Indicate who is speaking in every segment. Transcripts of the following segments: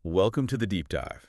Speaker 1: Welcome to the deep dive.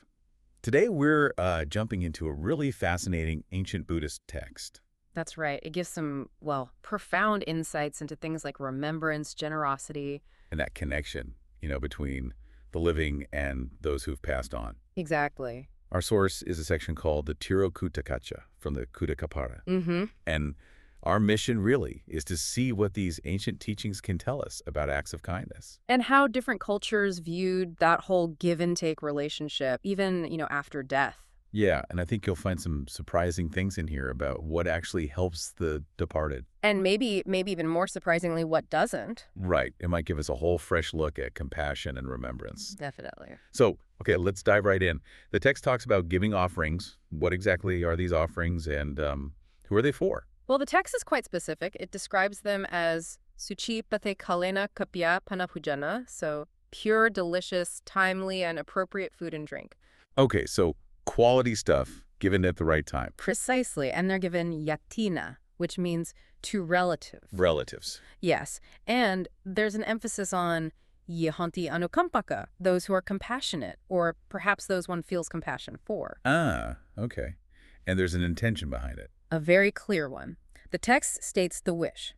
Speaker 1: Today we're jumping into a really fascinating ancient Buddhist text.
Speaker 2: That's right. It gives some, well, profound insights into things like remembrance, generosity.
Speaker 1: And that connection, between the living and those who've passed on.
Speaker 2: Exactly.
Speaker 1: Our source is a section called the Tirokuḍḍakaṇḍaṃ from the Kuddhakapara.
Speaker 2: Mm-hmm.
Speaker 1: And our mission really is to see what these ancient teachings can tell us about acts of kindness.
Speaker 2: And how different cultures viewed that whole give and take relationship, even, after death.
Speaker 1: Yeah, and I think you'll find some surprising things in here about what actually helps the departed.
Speaker 2: And maybe even more surprisingly, what doesn't.
Speaker 1: Right. It might give us a whole fresh look at compassion and remembrance.
Speaker 2: Definitely.
Speaker 1: So, okay, let's dive right in. The text talks about giving offerings. What exactly are these offerings, and who are they for?
Speaker 2: Well, the text is quite specific. It describes them as suchi pate kalena kapya panapujana, so pure, delicious, timely, and appropriate food and drink.
Speaker 1: Okay, so quality stuff given at the right time.
Speaker 2: Precisely, and they're given yatina, which means to relatives.
Speaker 1: Relatives.
Speaker 2: Yes, and there's an emphasis on yehanti anukampaka, those who are compassionate, or perhaps those one feels compassion for.
Speaker 1: Ah, okay. And there's an intention behind it.
Speaker 2: A very clear one. The text states the wish.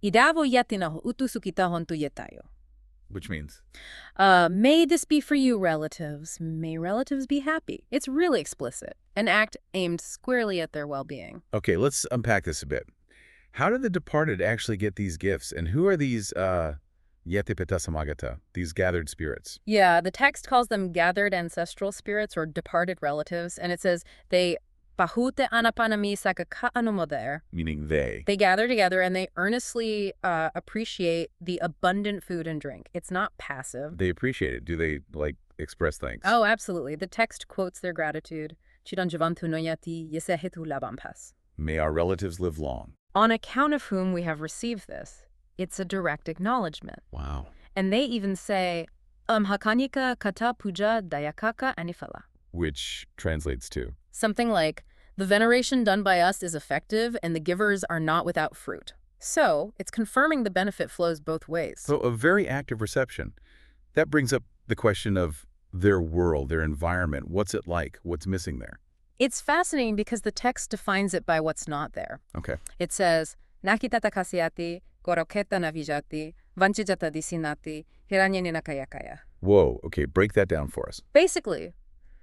Speaker 2: Idavo yatina utusukita hontu yetayo.
Speaker 1: Which means?
Speaker 2: May this be for you, relatives. May relatives be happy. It's really explicit. An act aimed squarely at their well-being.
Speaker 1: Okay, let's unpack this a bit. How did the departed actually get these gifts? And who are these yete petas samagata, these gathered spirits?
Speaker 2: Yeah, the text calls them gathered ancestral spirits or departed relatives, and it says they pahute anapanami sakakaanumoder.
Speaker 1: Meaning they.
Speaker 2: They gather together and they earnestly appreciate the abundant food and drink. It's not passive.
Speaker 1: They appreciate it. Do they, express thanks?
Speaker 2: Oh, absolutely. The text quotes their gratitude. Chiranjavantu noyati yesehetu labampas.
Speaker 1: May our relatives live long.
Speaker 2: On account of whom we have received this. It's a direct acknowledgement.
Speaker 1: Wow.
Speaker 2: And they even say, hakanika kata puja dayakaka anifala.
Speaker 1: Which translates to?
Speaker 2: Something like, the veneration done by us is effective and the givers are not without fruit. So, it's confirming the benefit flows both ways.
Speaker 1: So a very active reception. That brings up the question of their world, their environment. What's it like? What's missing there?
Speaker 2: It's fascinating because the text defines it by what's not there.
Speaker 1: Okay.
Speaker 2: It says, nakitata kasiati, koroketa navijati, vanchijata disinati, hiranyani nakayakaya.
Speaker 1: Whoa. Okay, break that down for us.
Speaker 2: Basically,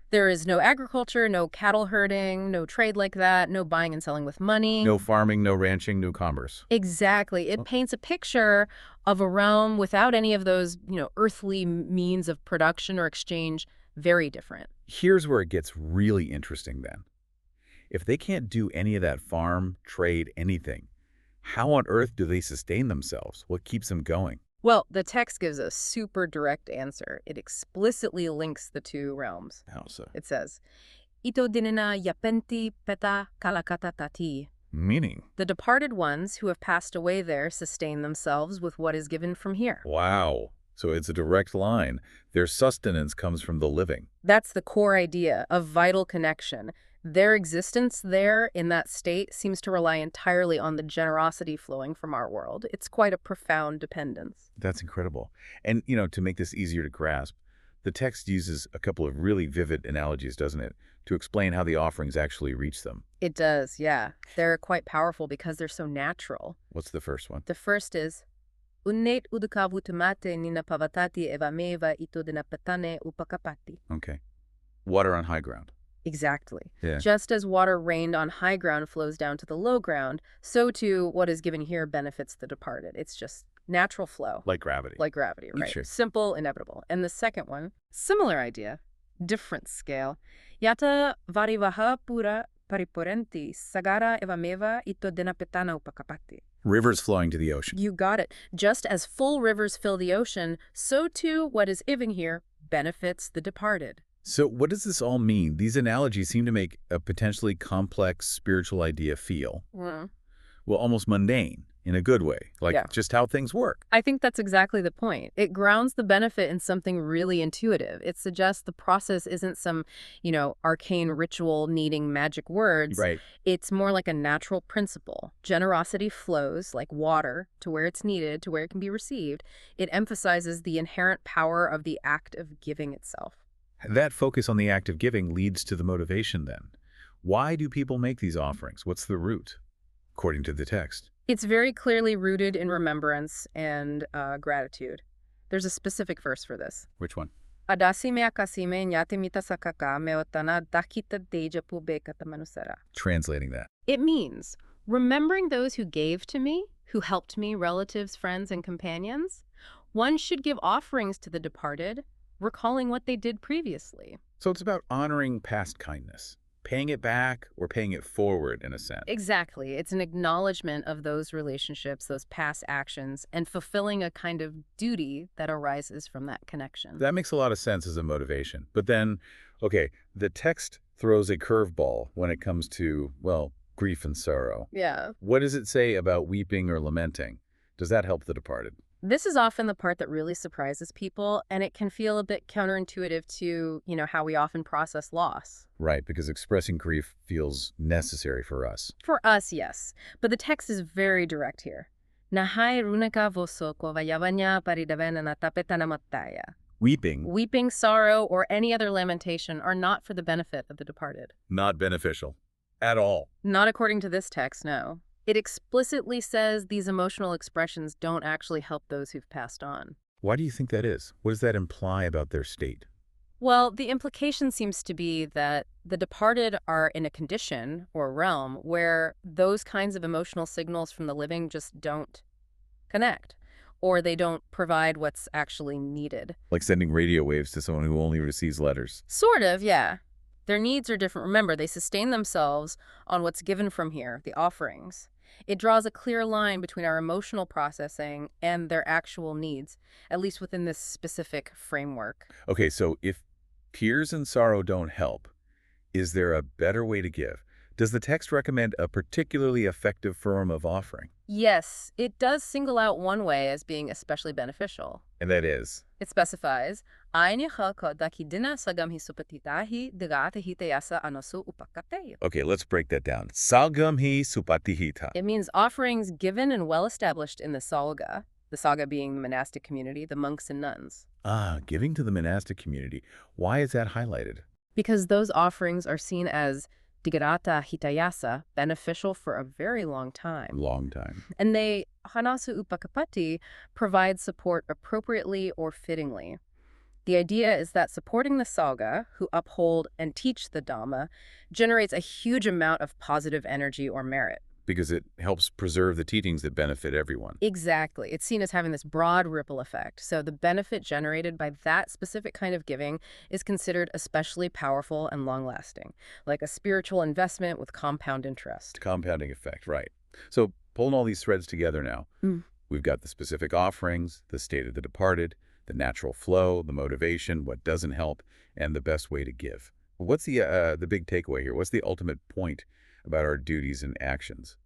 Speaker 2: there is no agriculture, no cattle herding, no trade like that, no buying and selling with money.
Speaker 1: No farming, no ranching, no commerce.
Speaker 2: Exactly. It paints a picture of a realm without any of those, earthly means of production or exchange. Very different.
Speaker 1: Here's where it gets really interesting then. If they can't do any of that farm, trade, anything, how on earth do they sustain themselves? What keeps them going?
Speaker 2: Well, the text gives a super direct answer. It explicitly links the two realms.
Speaker 1: How so?
Speaker 2: It says, Ito dinina yapenti peta kalakata tati.
Speaker 1: Meaning?
Speaker 2: The departed ones who have passed away there sustain themselves with what is given from here.
Speaker 1: Wow. So it's a direct line. Their sustenance comes from the living.
Speaker 2: That's the core idea of vital connection. Their existence there in that state seems to rely entirely on the generosity flowing from our world. It's quite a profound dependence.
Speaker 1: That's incredible. And, to make this easier to grasp, the text uses a couple of really vivid analogies, doesn't it, to explain how the offerings actually reach them.
Speaker 2: It does, yeah. They're quite powerful because they're so natural.
Speaker 1: What's the first one?
Speaker 2: The first is, Unnate udukavutumate nina pavatati evameva ito dinapatane upakapati.
Speaker 1: Okay. Water on high ground.
Speaker 2: Exactly.
Speaker 1: Yeah.
Speaker 2: Just as water rained on high ground flows down to the low ground, so too what is given here benefits the departed. It's just natural flow.
Speaker 1: Like gravity.
Speaker 2: Like gravity, right?
Speaker 1: Sure.
Speaker 2: Simple, inevitable. And the second one, similar idea, different scale. Yata varivaha pura paripurenti sagara evameva ito dinapetana upakapati.
Speaker 1: Rivers flowing to the ocean.
Speaker 2: You got it. Just as full rivers fill the ocean, so too what is given here benefits the departed.
Speaker 1: So what does this all mean? These analogies seem to make a potentially complex spiritual idea feel, well, almost mundane in a good way, just how things work.
Speaker 2: I think that's exactly the point. It grounds the benefit in something really intuitive. It suggests the process isn't some, arcane ritual needing magic words.
Speaker 1: Right.
Speaker 2: It's more like a natural principle. Generosity flows like water to where it's needed, to where it can be received. It emphasizes the inherent power of the act of giving itself.
Speaker 1: That focus on the act of giving leads to the motivation then. Why do people make these offerings? What's the root, according to the text?
Speaker 2: It's very clearly rooted in remembrance and gratitude. There's a specific verse for this.
Speaker 1: Which one?
Speaker 2: Adasime akasime nyatimita sakaka meotana dakita deja pubekata manusara.
Speaker 1: Translating that.
Speaker 2: It means remembering those who gave to me, who helped me, relatives, friends, and companions. One should give offerings to the departed, recalling what they did previously.
Speaker 1: So it's about honoring past kindness, paying it back or paying it forward in a sense.
Speaker 2: Exactly. It's an acknowledgement of those relationships, those past actions, and fulfilling a kind of duty that arises from that connection.
Speaker 1: That makes a lot of sense as a motivation. But then, okay, the text throws a curveball when it comes to, well, grief and sorrow.
Speaker 2: Yeah.
Speaker 1: What does it say about weeping or lamenting? Does that help the departed?
Speaker 2: This is often the part that really surprises people, and it can feel a bit counterintuitive to, how we often process loss.
Speaker 1: Right, because expressing grief feels necessary for us.
Speaker 2: For us, yes. But the text is very direct here. Nahai runaka voso ko vayavanya paridavena na tapetanamataya. Weeping, sorrow, or any other lamentation are not for the benefit of the departed.
Speaker 1: Not beneficial. At all.
Speaker 2: Not according to this text, no. It explicitly says these emotional expressions don't actually help those who've passed on.
Speaker 1: Why do you think that is? What does that imply about their state?
Speaker 2: Well, the implication seems to be that the departed are in a condition or realm where those kinds of emotional signals from the living just don't connect, or they don't provide what's actually needed.
Speaker 1: Like sending radio waves to someone who only receives letters.
Speaker 2: Sort of, yeah. Their needs are different. Remember, they sustain themselves on what's given from here, the offerings. It draws a clear line between our emotional processing and their actual needs, at least within this specific framework.
Speaker 1: Okay, so if tears and sorrow don't help, is there a better way to give? Does the text recommend a particularly effective form of offering?
Speaker 2: Yes, it does single out one way as being especially beneficial.
Speaker 1: And that is?
Speaker 2: It specifies, Okay,
Speaker 1: let's break that down. Sagamhi supatihita.
Speaker 2: It means offerings given and well-established in the Sangha being the monastic community, the monks and nuns.
Speaker 1: Giving to the monastic community. Why is that highlighted?
Speaker 2: Because those offerings are seen as digarata hitayasa, beneficial for a very long time.
Speaker 1: Long time.
Speaker 2: And they, hanasu upakapati, provide support appropriately or fittingly. The idea is that supporting the Sangha, who uphold and teach the Dhamma, generates a huge amount of positive energy or merit.
Speaker 1: Because it helps preserve the teachings that benefit everyone.
Speaker 2: Exactly. It's seen as having this broad ripple effect. So the benefit generated by that specific kind of giving is considered especially powerful and long-lasting, like a spiritual investment with compound interest.
Speaker 1: Compounding effect, right. So pulling all these threads together now, we've got the specific offerings, the state of the departed, the natural flow, the motivation, what doesn't help, and the best way to give. What's the big takeaway here? What's the ultimate point about our duties and actions?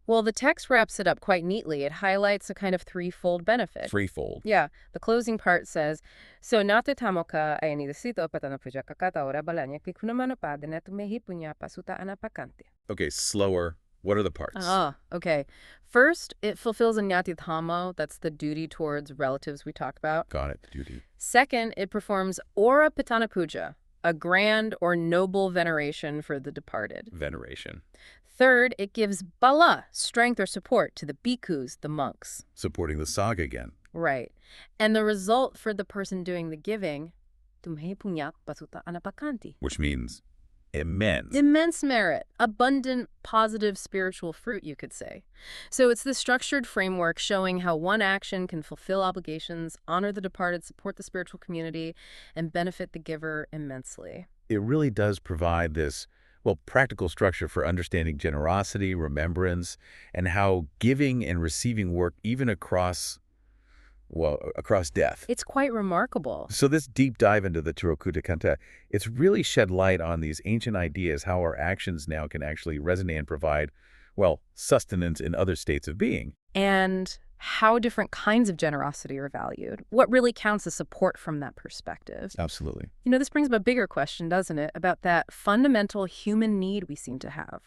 Speaker 2: Well, the text wraps it up quite neatly. It highlights a kind of threefold benefit.
Speaker 1: Threefold?
Speaker 2: Yeah. The closing part says, So nate tamoka ay nidesito patanapuja kakata ora balanya kikunamanapad na tumehi punya pasuta anapakante.
Speaker 1: Okay, slower. What are the parts?
Speaker 2: Okay. First, it fulfills a nyati dhamo. That's the duty towards relatives we talked about.
Speaker 1: Got it, duty.
Speaker 2: Second, it performs ora pitana puja, a grand or noble veneration for the departed.
Speaker 1: Veneration.
Speaker 2: Third, it gives bala, strength or support, to the bhikkhus, the monks.
Speaker 1: Supporting the Sangha again.
Speaker 2: Right. And the result for the person doing the giving, tumhe punyat pasuta anapakanti.
Speaker 1: Which means immense.
Speaker 2: Immense merit. Abundant, positive spiritual fruit, you could say. So it's this structured framework showing how one action can fulfill obligations, honor the departed, support the spiritual community, and benefit the giver immensely.
Speaker 1: It really does provide this, well, practical structure for understanding generosity, remembrance, and how giving and receiving work even across death.
Speaker 2: It's quite remarkable.
Speaker 1: So this deep dive into the Tirokuḍḍakaṇḍaṃ, it's really shed light on these ancient ideas, how our actions now can actually resonate and provide, well, sustenance in other states of being.
Speaker 2: And how different kinds of generosity are valued. What really counts as support from that perspective.
Speaker 1: Absolutely.
Speaker 2: This brings up a bigger question, doesn't it, about that fundamental human need we seem to have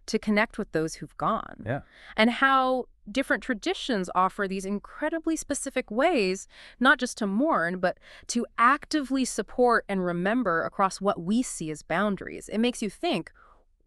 Speaker 2: to connect with those who've gone.
Speaker 1: Yeah.
Speaker 2: And how different traditions offer these incredibly specific ways, not just to mourn, but to actively support and remember across what we see as boundaries. It makes you think,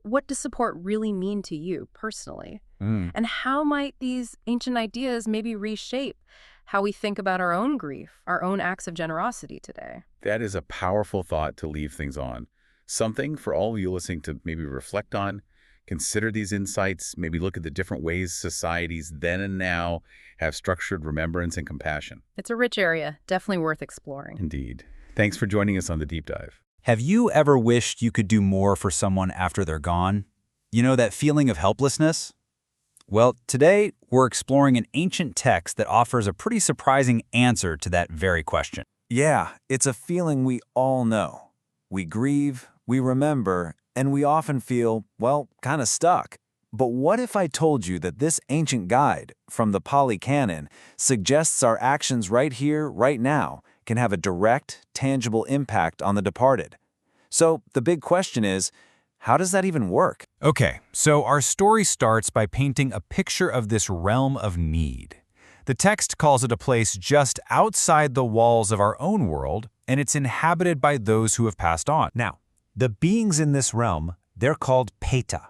Speaker 2: what does support really mean to you personally?
Speaker 1: Mm.
Speaker 2: And how might these ancient ideas maybe reshape how we think about our own grief, our own acts of generosity today?
Speaker 1: That is a powerful thought to leave things on. Something for all of you listening to maybe reflect on, consider these insights, maybe look at the different ways societies then and now have structured remembrance and compassion.
Speaker 2: It's a rich area, definitely worth exploring.
Speaker 1: Indeed. Thanks for joining us on The Deep Dive.
Speaker 3: Have you ever wished you could do more for someone after they're gone? You know, that feeling of helplessness? Well, today we're exploring an ancient text that offers a pretty surprising answer to that very question.
Speaker 4: Yeah, it's a feeling we all know. We grieve, we remember, and we often feel, well, kind of stuck. But what if I told you that this ancient guide from the Pali Canon suggests our actions right here, right now, can have a direct, tangible impact on the departed? So the big question is, how does that even work?
Speaker 3: Okay, so our story starts by painting a picture of this realm of need. The text calls it a place just outside the walls of our own world, and it's inhabited by those who have passed on. Now, the beings in this realm, they're called peta.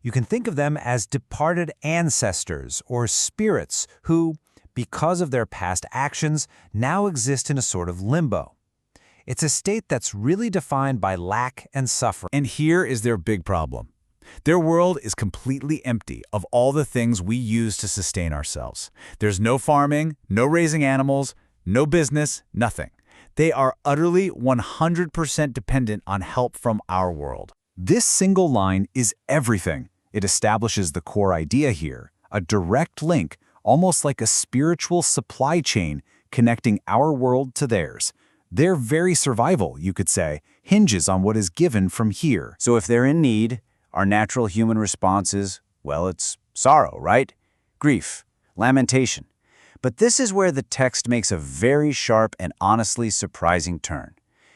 Speaker 3: You can think of them as departed ancestors or spirits who, because of their past actions, now exist in a sort of limbo. It's a state that's really defined by lack and suffering.
Speaker 4: And here is their big problem. Their world is completely empty of all the things we use to sustain ourselves. There's no farming, no raising animals, no business, nothing. They are utterly 100% dependent on help from our world. This single line is everything. It establishes the core idea here, a direct link, almost like a spiritual supply chain connecting our world to theirs. Their very survival, you could say, hinges on what is given from here.
Speaker 3: So if they're in need, our natural human response is, well, it's sorrow, right? Grief, lamentation. But this is where the text makes a very sharp and honestly surprising turn.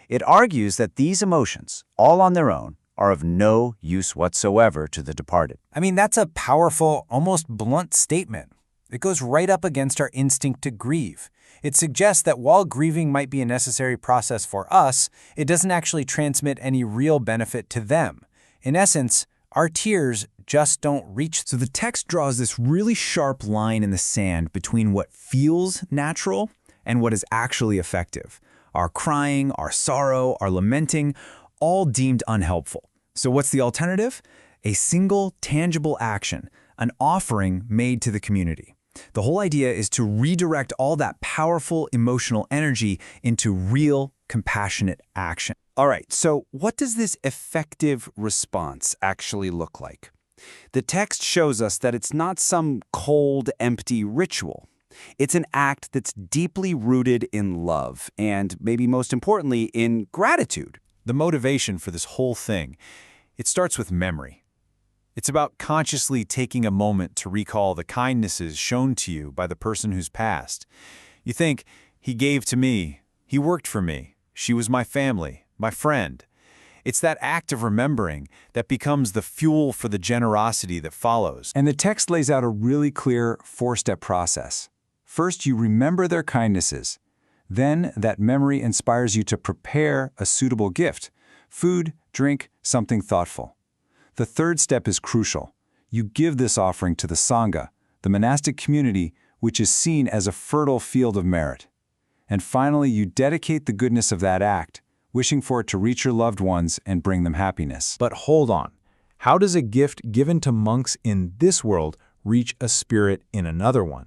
Speaker 3: It argues that these emotions, all on their own, are of no use whatsoever to the departed.
Speaker 5: I mean, that's a powerful, almost blunt statement. It goes right up against our instinct to grieve. It suggests that while grieving might be a necessary process for us, it doesn't actually transmit any real benefit to them. In essence, our tears just don't reach.
Speaker 4: So the text draws this really sharp line in the sand between what feels natural and what is actually effective. Our crying, our sorrow, our lamenting, all deemed unhelpful. So what's the alternative? A single, tangible action, an offering made to the community. The whole idea is to redirect all that powerful emotional energy into real, compassionate action.
Speaker 5: All right, so what does this effective response actually look like? The text shows us that it's not some cold, empty ritual. It's an act that's deeply rooted in love and, maybe most importantly, in gratitude.
Speaker 4: The motivation for this whole thing, it starts with memory. It's about consciously taking a moment to recall the kindnesses shown to you by the person who's passed. You think, he gave to me, he worked for me, she was my family, my friend. It's that act of remembering that becomes the fuel for the generosity that follows.
Speaker 6: And the text lays out a really clear four-step process. First, you remember their kindnesses. Then, that memory inspires you to prepare a suitable gift: food, drink, something thoughtful. The third step is crucial. You give this offering to the sangha, the monastic community, which is seen as a fertile field of merit. And finally, you dedicate the goodness of that act, wishing for it to reach your loved ones and bring them happiness.
Speaker 7: But hold on. How does a gift given to monks in this world reach a spirit in another one?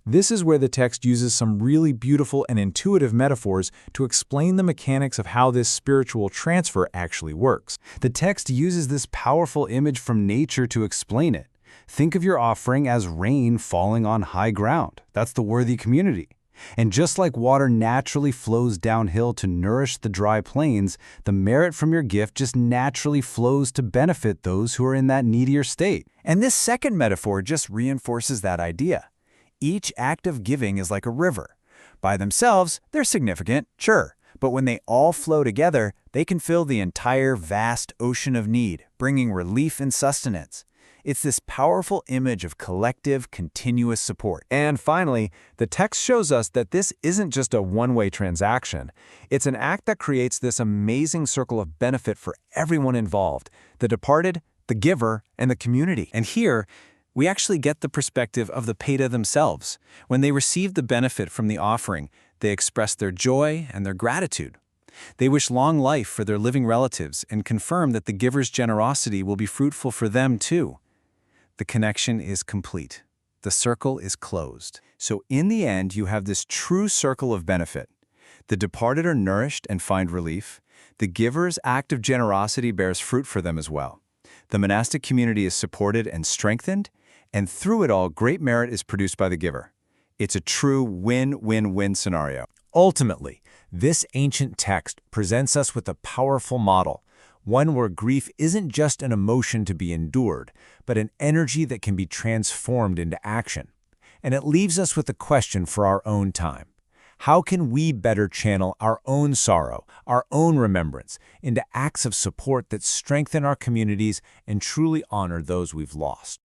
Speaker 7: This is where the text uses some really beautiful and intuitive metaphors to explain the mechanics of how this spiritual transfer actually works.
Speaker 5: The text uses this powerful image from nature to explain it. Think of your offering as rain falling on high ground. That's the worthy community. And just like water naturally flows downhill to nourish the dry plains, the merit from your gift just naturally flows to benefit those who are in that needier state. And this second metaphor just reinforces that idea. Each act of giving is like a river. By themselves, they're significant, sure, but when they all flow together, they can fill the entire vast ocean of need, bringing relief and sustenance.
Speaker 4: It's this powerful image of collective, continuous support.
Speaker 3: And finally, the text shows us that this isn't just a one-way transaction. It's an act that creates this amazing circle of benefit for everyone involved: the departed, the giver, and the community.
Speaker 4: And here, we actually get the perspective of the peta themselves. When they receive the benefit from the offering, they express their joy and their gratitude. They wish long life for their living relatives and confirm that the giver's generosity will be fruitful for them too. The connection is complete. The circle is closed. So in the end, you have this true circle of benefit. The departed are nourished and find relief. The giver's act of generosity bears fruit for them as well. The monastic community is supported and strengthened, and through it all, great merit is produced by the giver. It's a true win-win-win scenario.
Speaker 3: Ultimately, this ancient text presents us with a powerful model, one where grief isn't just an emotion to be endured, but an energy that can be transformed into action. And it leaves us with a question for our own time. How can we better channel our own sorrow, our own remembrance, into acts of support that strengthen our communities and truly honor those we've lost?